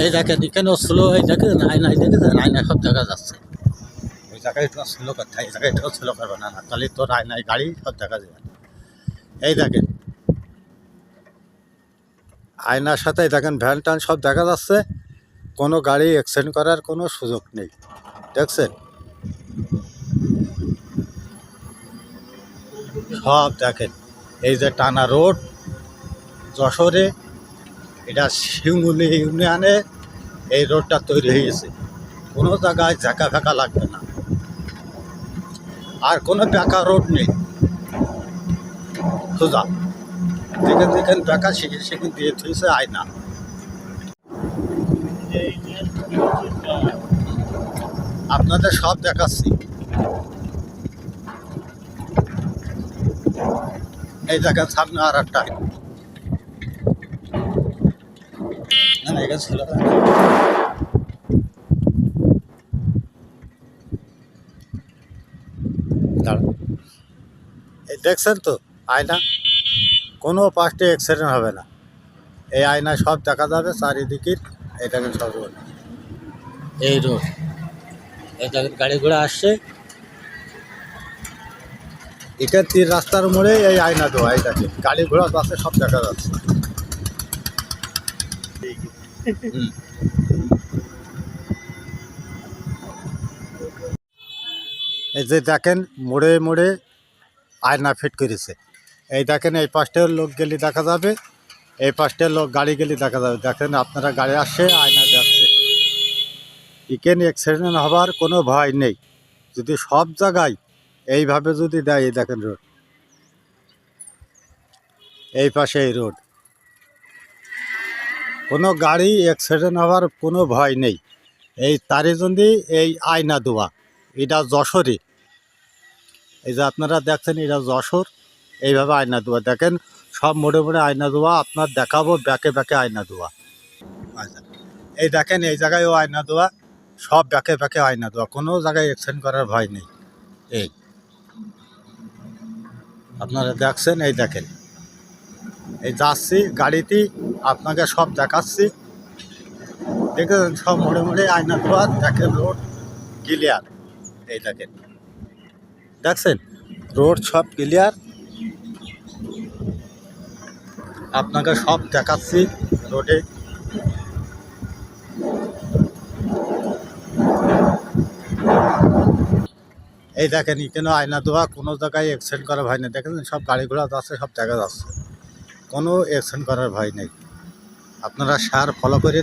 এই দেখেন এখানেও স্লো, এই দেখেন আয়নায় দেখেছেন, আয়নায় সব দেখা যাচ্ছে। ওই জায়গায় একটু স্লো করতে হয়, এই জায়গায় একটু স্লো করবে না, না তাহলে তোর আয়নায় গাড়ি সব দেখা যাবে। এই দেখেন আয়নার সাথে দেখেন ভ্যান ট্যান সব দেখা যাচ্ছে, কোনো গাড়ি অ্যাক্সিডেন্ট করার কোনো সুযোগ নেই। দেখছেন সব দেখেন, এই যে টানা রোড যশোরে, এটা শিমুলি ইউনিয়নে এই রোডটা তৈরি হয়ে গেছে। কোনো জায়গায় ঝাঁকা ফাঁকা লাগবে না, আর কোনো বেঁকা রোড নেই, সোজা যেখানে যেখানে বেঁকা সেখানে দিয়ে থুয়েছে আয়না। আপনাদের সব দেখাচ্ছি। এই জায়গার সামনে আর একটা ছিল। এই দেখছেন তো আয়না, কোনো পাশে অ্যাক্সিডেন্ট হবে না, এই আয়নায় সব দেখা যাবে চারিদিকের। এই দেখেন সব রোড, এই রোড, এই দেখেন গাড়ি ঘোড়া আসছে, এখান তীর রাস্তার মোড়ে এই আয়না দেওয়া। এই দেখেন গাড়ি ঘোড়া বাসে সব দেখা যাচ্ছে। এই যে দেখেন মোড়ে মোড়ে আয়না ফিট করেছে। এই দেখেন এই পাশটার লোক গেলে দেখা যাবে, এই পাশটার লোক গাড়ি গেলে দেখা যাবে। দেখেন আপনারা গাড়ি আসছে, আয়না যাচ্ছে, এখানে অ্যাক্সিডেন্ট হবার কোনো ভয় নেই যদি সব জায়গায় এইভাবে যদি দেয়। এই দেখেন রোড, এই পাশে এই রোড, কোনো গাড়ি অ্যাক্সিডেন্ট হওয়ার কোনো ভয় নেই। এই তারই জন্য এই আয়না দেওয়া। এটা যশোরে, এই যে আপনারা দেখছেন এটা যশোর, এইভাবে আয়না দেওয়া। দেখেন সব মোড়ে মোড়ে আয়না দেওয়া, আপনার দেখাবো ব্যাকে ব্যাকে আয়না দেওয়া। আচ্ছা এই দেখেন এই জায়গায়ও আয়না দেওয়া, সব ব্যাকে ব্যাকে আয়না দেওয়া, কোনো জায়গায় অ্যাক্সিডেন্ট করার ভয় নেই। এই আপনারা দেখছেন, এই দেখেন এই যাচ্ছি গাড়িতে, আপনাকে সব দেখাচ্ছি। দেখেন সব মোড়ে মোড়ে আয়না দেওয়া, দেখেন রোড ক্লিয়ার। এই দেখেন দেখছেন রোড সব ক্লিয়ার, আপনাকে সব দেখাচ্ছি রোডে। এই দেখেন এখানে আয়না দেওয়া, কোনো জায়গায় অ্যাক্সিডেন্ট করার ভয় নেই। দেখেন সব গাড়ি ঘোড়া যাচ্ছে, সব দেখা যাচ্ছে, কোনো অ্যাক্সিডেন্ট করার ভয় নেই। আপনারা সার ফলো করে